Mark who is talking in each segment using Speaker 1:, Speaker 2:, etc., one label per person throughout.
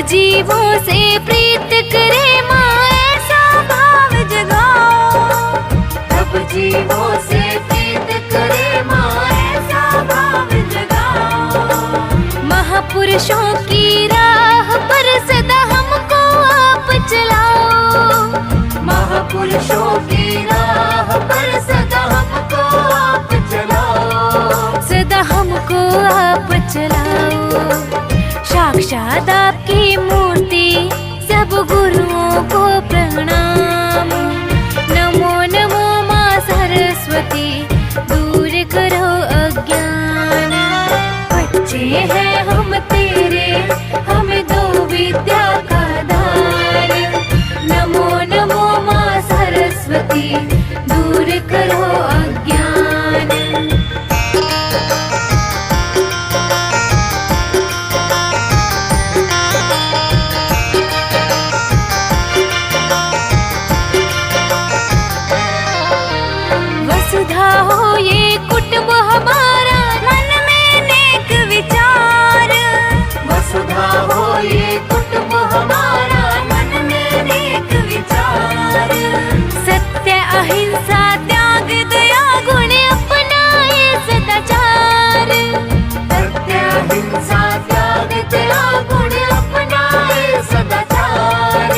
Speaker 1: जीवों से प्रीत करे माँ ऐसा भाव जगाओ। सब जीवों से प्रीत करे माँ ऐसा भाव जगाओ। महापुरुषों की राह पर सदा हमको आप चलाओ। महापुरुषों की राह पर सदा हमको आप चलाओ। सदा हमको आप चलाओ। साक्षात आपकी मूर्ति सब गुरुओं को प्रणाम। नमो नमो माँ सरस्वती दूर करो अज्ञान। बच्चे हैं हम तेरे हमें दो विद्या का दान। नमो नमो माँ सरस्वती दूर करो अज्ञान। वसुधा हो ये कुटुंब हमारा मन में नेक विचार। वसुधा हो ये कुटुंब हमारा मन में नेक विचार। सत्य अहिंसा त्याग दया गुण अपनाए सदाचार। सत्य अहिंसा त्याग दया गुण अपनाए सदाचार।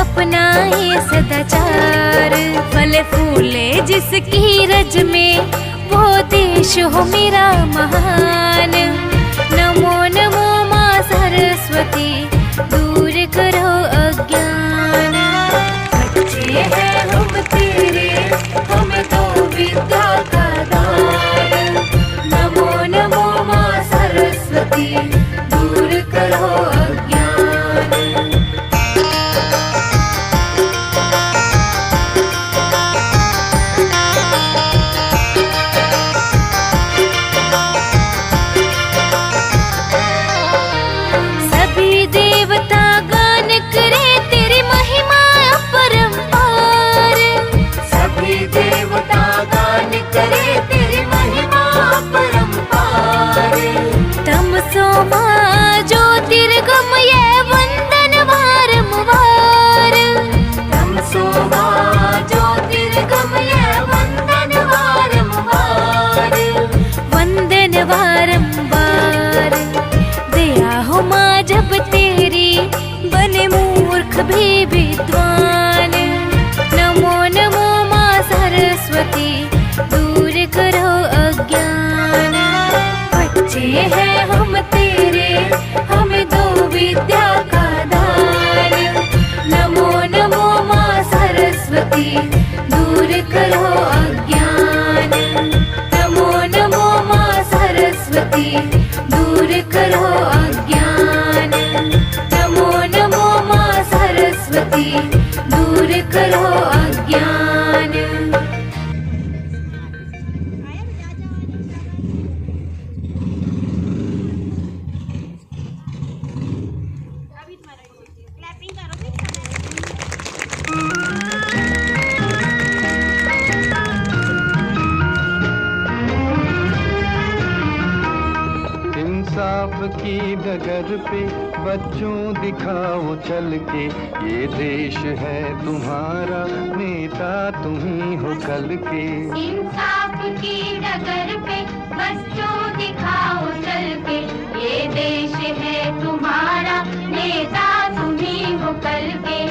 Speaker 1: अपनाए सदाचार। फल फूले जिसकी रज में वो देश हो मेरा महान। नमो नमो माँ सरस्वती दूर करो अज्ञान। बच्चे हैं हम तेरे हमें दो विद्या का दान। नमो नमो माँ सरस्वती दूर करो अज्ञान। ज्योतिर्गम ये वंदन वारंवार। तमसो मां ज्योतिर्गम ये वंदन वारंवार। वंदन वारंवार। दया हो माँ जब तेरी बने मूर्ख भी विद्वान। नमो नमो माँ सरस्वती दूर करो अज्ञान। बच्चे हैं हम तेरे हमें दो विद्या का दान। नमो नमो माँ सरस्वती दूर करो अज्ञान। नमो नमो माँ सरस्वती दूर करो अज्ञान। नमो नमो माँ सरस्वती दूर करो अज्ञान।
Speaker 2: इंसाफ की डगर पे बच्चों दिखाओ चल के। ये देश है तुम्हारा नेता तुम ही हो कल के।
Speaker 1: इंसाफ की डगर पे बच्चों दिखाओ चल के। ये देश है तुम्हारा नेता तुम ही हो कल के।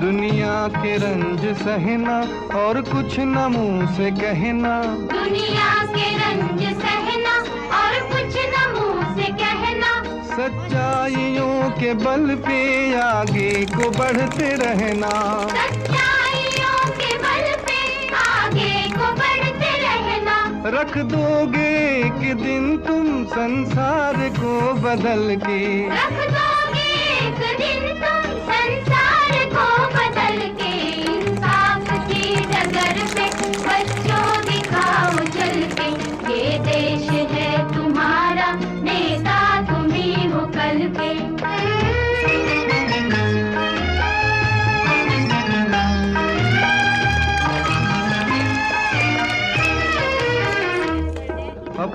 Speaker 2: दुनिया के रंज सहना और कुछ न मुंह से कहना।
Speaker 1: दुनिया के रंज सहना और कुछ न मुंह से कहना।
Speaker 2: सच्चाइयों के बल पे आगे को बढ़ते रहना।
Speaker 1: सच्चाइयों के बल पे आगे को बढ़ते रहना।
Speaker 2: रख दोगे एक दिन तुम संसार को बदल के।
Speaker 1: रख दोगे एक दिन तुम संसार को बदल के। इंसाफ की डगर पे बच्चों दिखाओ चल के। ये देश है तुम्हारा नेता तुम ही हो कल के।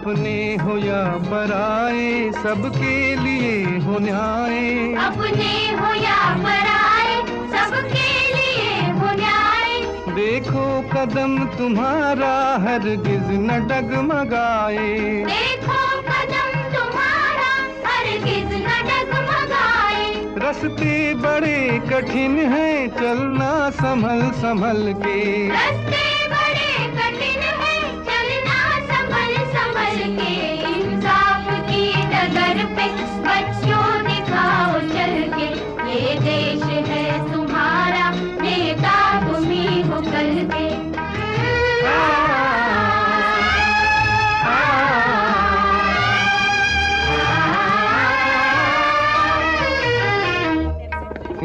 Speaker 2: अपने हो या पराए सबके लिए हो न्याय।
Speaker 1: अपने हो या पराए सबके लिए हो न्याय।
Speaker 2: देखो कदम तुम्हारा हरगिज न डगमगाए।
Speaker 1: देखो कदम तुम्हारा हरगिज न डगमगाए।
Speaker 2: रास्ते बड़े कठिन हैं चलना संभल संभल के।
Speaker 1: रास्ते बड़े कठिन हैं चलना संभल संभल के। इंसाफ की डगर पे बच्चों दिखाओ चल के। ये देश है तुम्हारा नेता तुम ही हो कल के।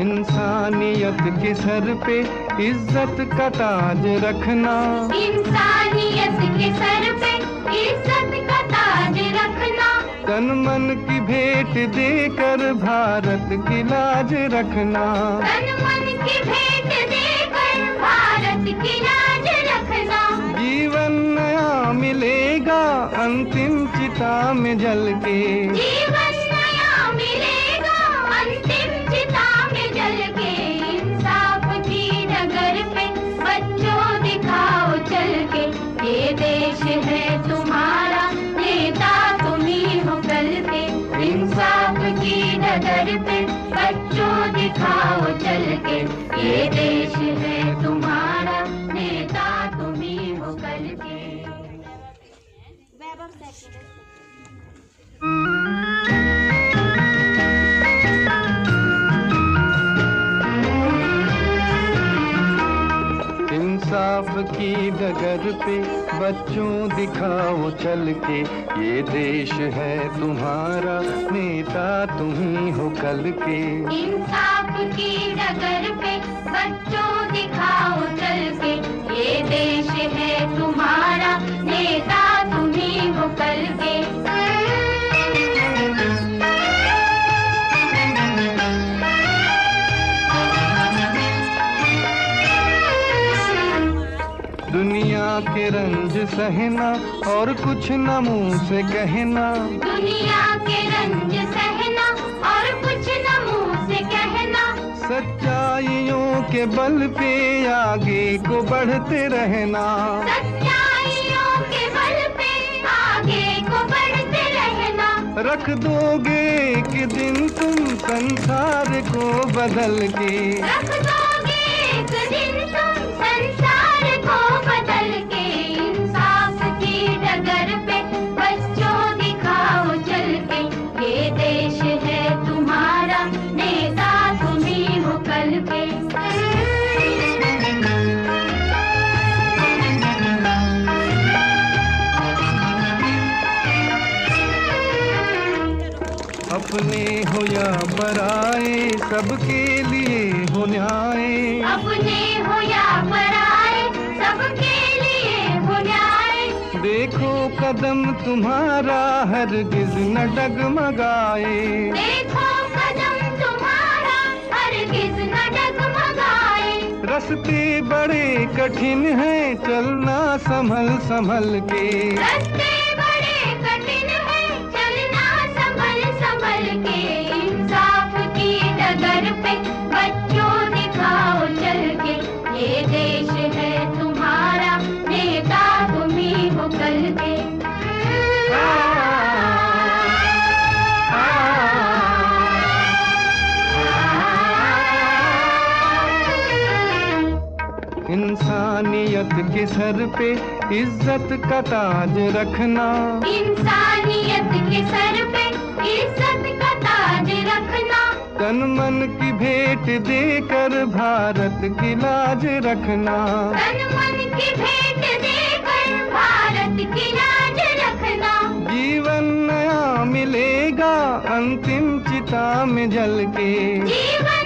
Speaker 2: इंसानियत के सर पे इज्जत का ताज रखना।
Speaker 1: इंसानियत के सर पे इज्जत का ताज रखना।
Speaker 2: तन मन की भेंट देकर भारत की लाज रखना।
Speaker 1: तन मन की भेंट देकर भारत की लाज रखना।
Speaker 2: जीवन नया मिलेगा अंतिम चिता में जल के।
Speaker 1: जीवन नया मिलेगा अंतिम चिता में जल के। इंसाफ की डगर पे बच्चों दिखाओ चल के। ये देश है तुम्हारा नेता तुम ही हो कल के। इंसाफ की डगर पे बच्चों दिखाओ चल के। ये देश है तुम्हारा नेता तुम ही हो कल के।
Speaker 2: इंसाफ की डगर पे बच्चों दिखाओ चल के। ये देश है तुम्हारा नेता तुम ही हो कल के।
Speaker 1: इंसाफ की डगर पे बच्चों दिखाओ चल के। ये देश है तुम्हारा नेता तुम ही हो कल के।
Speaker 2: दुनिया के रंज सहना और कुछ न मुंह से कहना।
Speaker 1: दुनिया के रंज सहना और कुछ न मुंह से कहना।
Speaker 2: सच्चाइयों के बल पे आगे को बढ़ते रहना।
Speaker 1: सच्चाइयों के बल पे आगे को बढ़ते रहना।
Speaker 2: रख दोगे एक दिन तुम संसार को बदल के।
Speaker 1: रख दोगे एक दिन तुम संसार को बदल के। इंसाफ की डगर पे बच्चों दिखाओ चल के। ये देश है तुम्हारा नेता तुम ही हो कल के।
Speaker 2: अपने हो या पराए सबके लिए हो न्याय।
Speaker 1: अपने हो या पराए सबके लिए हो न्याय।
Speaker 2: देखो कदम तुम्हारा हरगिज न डगमगाए।
Speaker 1: देखो कदम तुम्हारा हरगिज न डगमगाए।
Speaker 2: रास्ते बड़े कठिन हैं चलना संभल संभल के।
Speaker 1: रास्ते बड़े कठिन हैं चलना संभल संभल के। इंसाफ की डगर पे बच्चों दिखाओ चल के। ये देश है तुम्हारा नेता तुम ही हो कल के।
Speaker 2: इंसानियत के सर पे इज्जत का ताज रखना।
Speaker 1: इंसानियत के सर पे इज्जत का ताज रखना।
Speaker 2: तन मन की भेंट देकर भारत की लाज रखना।
Speaker 1: तन मन की भेंट देकर भारत की लाज रखना।
Speaker 2: जीवन नया मिलेगा अंतिम चिता में जल के।
Speaker 1: जीवन